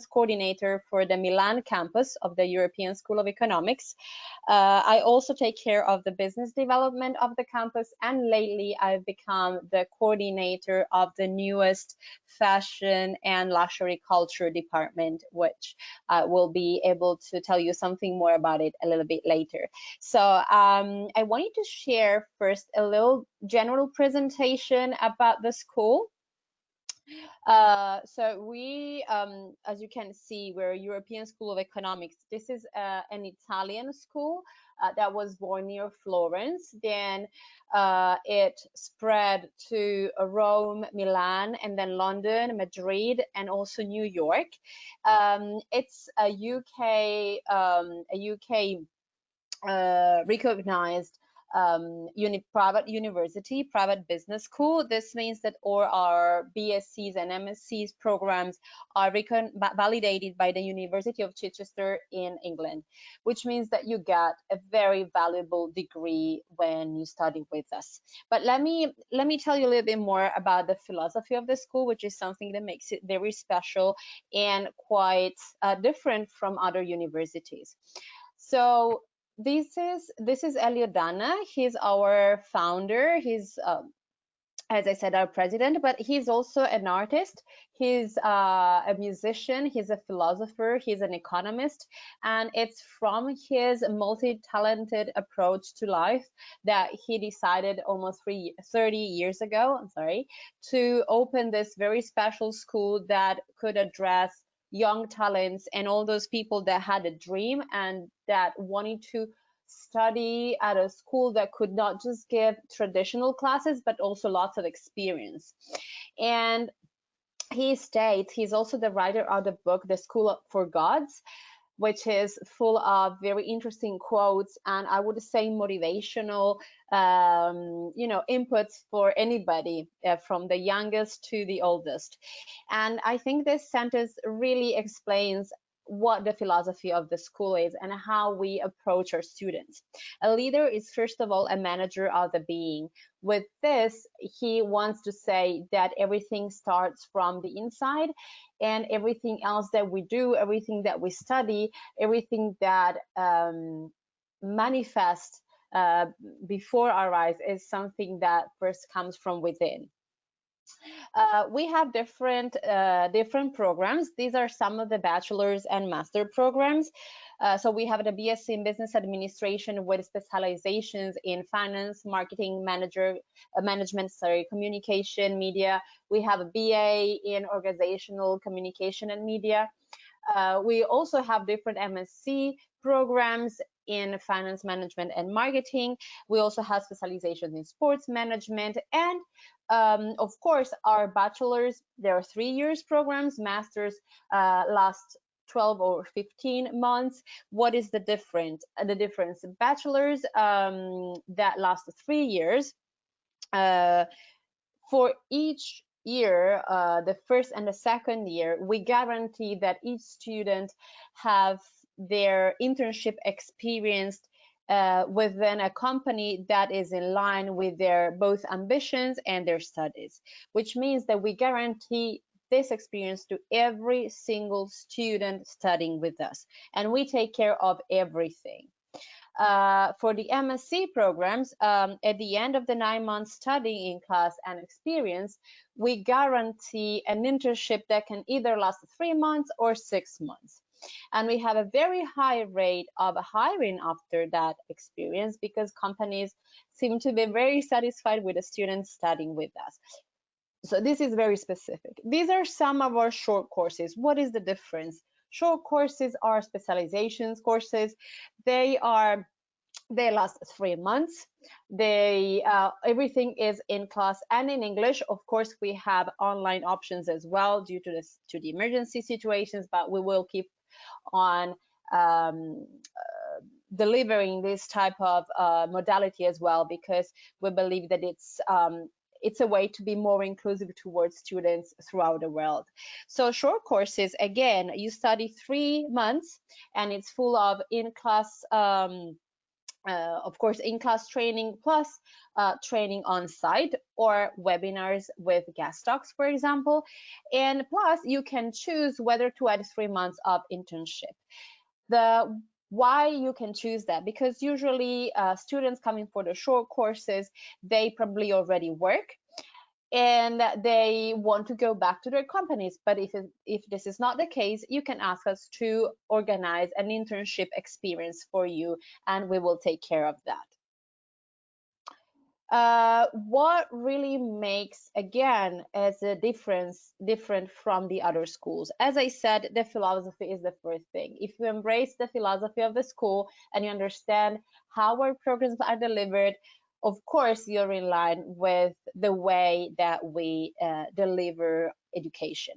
coordinator for the Milan campus of the European School of Economics. I also take care of the business development of the campus, and lately I've become the coordinator of the newest fashion and luxury culture department, which I will be able to tell you something more about it a little bit later. So I wanted to share first a little general presentation about the school. So we, as you can see, we're a European School of Economics. This is an Italian school that was born near Florence. Then it spread to Rome, Milan, and then London, Madrid, and also New York. It's a UK recognized private university, private business school. This means that all our BScs and MScs programs are validated by the University of Chichester in England, which means that you get a very valuable degree when you study with us. But let me tell you a little bit more about the philosophy of the school, which is something that makes it very special and quite different from other universities. So this is Elio Dana. He's our founder. He's as I said, our president, but he's also an artist. He's a musician. He's a philosopher. He's an economist, and it's from his multi-talented approach to life that he decided almost 30 years ago, to open this very special school that could address young talents and all those people that had a dream and that wanted to study at a school that could not just give traditional classes but also lots of experience. And he states he's also the writer of the book The School for Gods, which is full of very interesting quotes and I would say motivational inputs for anybody from the youngest to the oldest. And I think this sentence really explains what the philosophy of the school is and how we approach our students. A leader is first of all a manager of the being. With this, he wants to say that everything starts from the inside, and everything else that we do, everything that we study, everything that manifests before our eyes is something that first comes from within. We have different programs. These are some of the bachelor's and master programs. So we have the BSc in Business Administration with specializations in finance, marketing, management, communication, media. We have a BA in organizational communication and media. We also have different MSc programs in finance, management, and marketing. We also have specializations in sports management, and of course, our bachelor's, there are 3 years programs, masters last 12 or 15 months. What is the difference? Bachelor's that lasts 3 years. For each year, the first and the second year, we guarantee that each student have their internship experienced within a company that is in line with their both ambitions and their studies, which means that we guarantee this experience to every single student studying with us, and we take care of everything. For the MSc programs, at the end of the 9 months studying in class and experience, we guarantee an internship that can either last 3 months or 6 months. And we have a very high rate of hiring after that experience because companies seem to be very satisfied with the students studying with us. So this is very specific. These are some of our short courses. What is the difference? Short courses are specializations courses. They last 3 months. Everything is in class and in English. Of course, we have online options as well due to the emergency situations, but we will keep on delivering this type of modality as well, because we believe that it's a way to be more inclusive towards students throughout the world. So short courses, again, you study 3 months and it's full of in-class of course, in-class training plus training on site or webinars with guest talks, for example. And plus, you can choose whether to add 3 months of internship. The why you can choose that, because usually students coming for the short courses, they probably already work and they want to go back to their companies. But if this is not the case, you can ask us to organize an internship experience for you, and we will take care of that. What really makes, again, as a different from the other schools? As I said, the philosophy is the first thing. If you embrace the philosophy of the school and you understand how our programs are delivered, of course, you're in line with the way that we deliver education.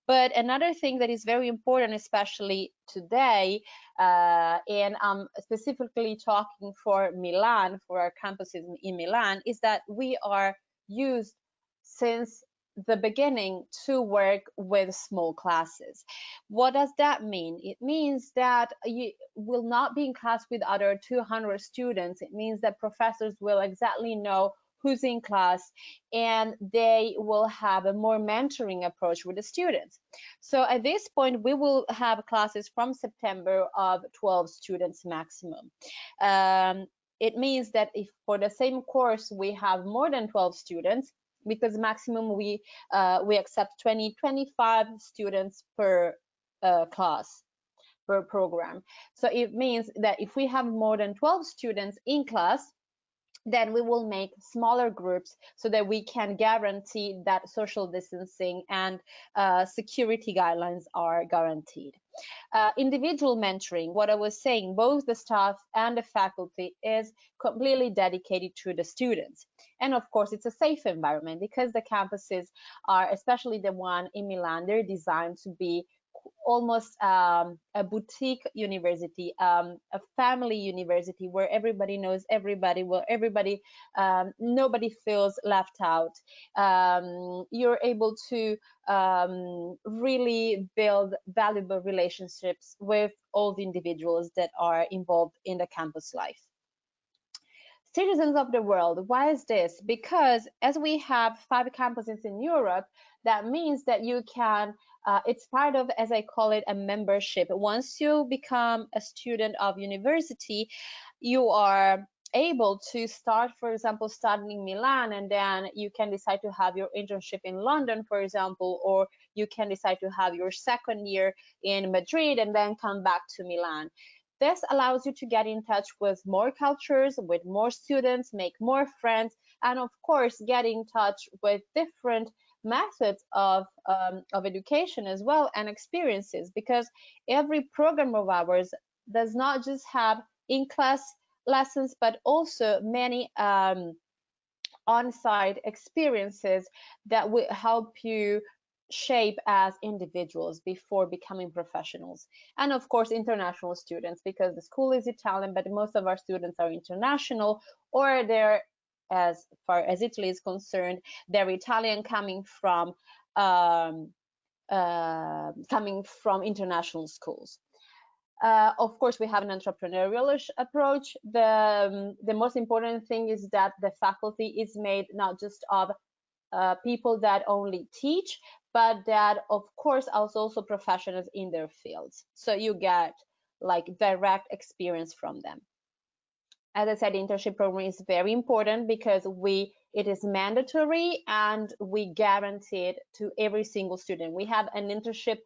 But another thing that is very important, especially today, and I'm specifically talking for Milan, for our campuses in Milan, is that we are used since the beginning to work with small classes. What does that mean? It means that you will not be in class with other 200 students. It means that professors will exactly know who's in class, and they will have a more mentoring approach with the students. So at this point, we will have classes from September of 12 students maximum. It means that if for the same course we have more than 12 students, because maximum we accept 25 students per class, per program. So it means that if we have more than 12 students in class, then we will make smaller groups so that we can guarantee that social distancing and security guidelines are guaranteed. Individual mentoring, what I was saying, both the staff and the faculty is completely dedicated to the students. And of course, it's a safe environment because the campuses are, especially the one in Milan, they're designed to be almost a boutique university, a family university where everybody knows everybody, where everybody, nobody feels left out. You're able to really build valuable relationships with all the individuals that are involved in the campus life. Citizens of the world, why is this? Because as we have 5 campuses in Europe, that means that you can, it's part of, as I call it, a membership. Once you become a student of university, you are able to start, for example, studying in Milan, and then you can decide to have your internship in London, for example, or you can decide to have your second year in Madrid and then come back to Milan. This allows you to get in touch with more cultures, with more students, make more friends, and of course, get in touch with different methods of education as well and experiences, because every program of ours does not just have in-class lessons, but also many on-site experiences that will help you shape as individuals before becoming professionals. And of course, international students, because the school is Italian, but most of our students are international, or they're, as far as Italy is concerned, they're Italian coming from international schools. Of course, we have an entrepreneurial approach. The most important thing is that the faculty is made not just of people that only teach, but that of course are also professionals in their fields. So you get like direct experience from them. As I said, the internship program is very important because it is mandatory and we guarantee it to every single student. We have an internship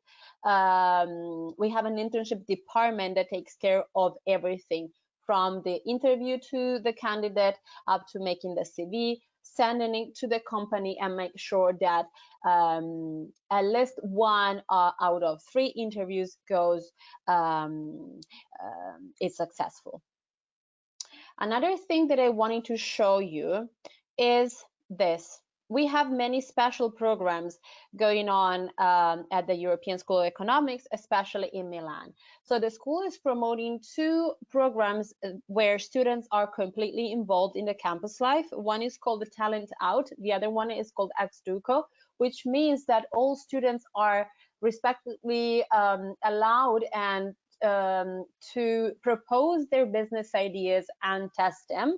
department that takes care of everything, from the interview to the candidate up to making the CV, sending it to the company, and make sure that at least 1 out of 3 interviews goes is successful. Another thing that I wanted to show you is this. We have many special programs going on at the European School of Economics, especially in Milan. So the school is promoting 2 programs where students are completely involved in the campus life. One is called the Talent Out. The other one is called Ex Duco, which means that all students are respectively allowed and to propose their business ideas and test them.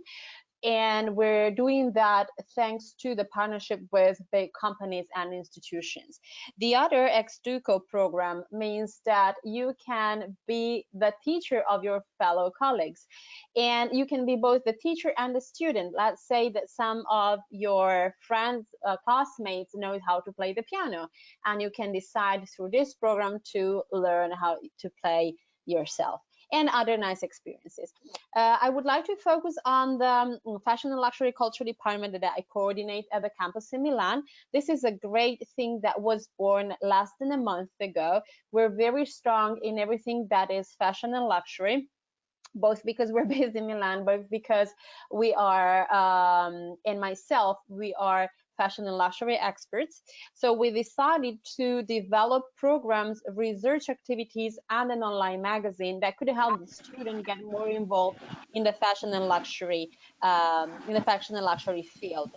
And we're doing that thanks to the partnership with big companies and institutions. The other Ex-Duco program means that you can be the teacher of your fellow colleagues, and you can be both the teacher and the student. Let's say that some of your friends, classmates knows how to play the piano, and you can decide through this program to learn how to play yourself, and other nice experiences. I would like to focus on the Fashion and Luxury Culture department that I coordinate at the campus in Milan. This is a great thing that was born less than a month ago. We're very strong in everything that is fashion and luxury, both because we're based in Milan, both because we are, and myself, we are fashion and luxury experts. So we decided to develop programs, research activities, and an online magazine that could help the student get more involved in the fashion and luxury, field.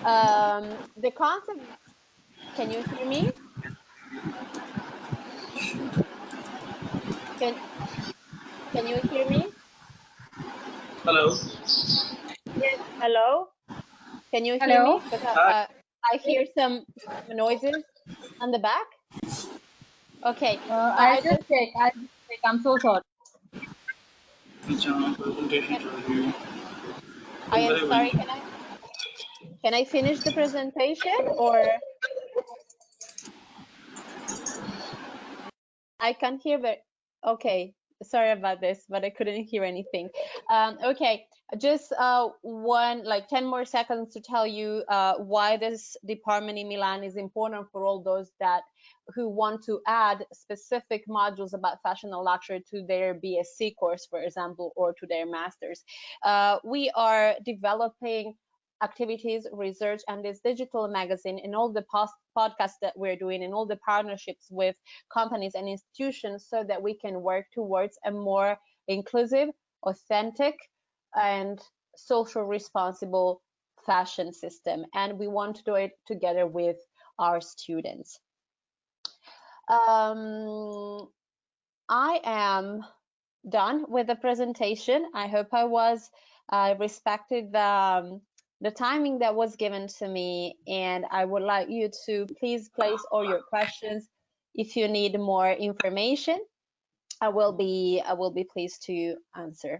The concept. Can you hear me? Can Can you hear me? Hello. Yes. Hello. Can you hear Hello. me? Because Hi. I hear some noises on the back. Okay. I'll just check. I'm so sorry. Presentation review. I am sorry. Can I finish the presentation, or I can't hear very. Okay. Sorry about this, but I couldn't hear anything. Okay, just like 10 more seconds to tell you why this department in Milan is important for all those who want to add specific modules about fashion and luxury to their BSc course, for example, or to their masters. We are developing activities, research, and this digital magazine, and all the podcasts that we're doing, and all the partnerships with companies and institutions, so that we can work towards a more inclusive, authentic, and social responsible fashion system. And we want to do it together with our students. I am done with the presentation. I hope I respected the timing that was given to me, and I would like you to please place all your questions. If you need more information, I will be pleased to answer.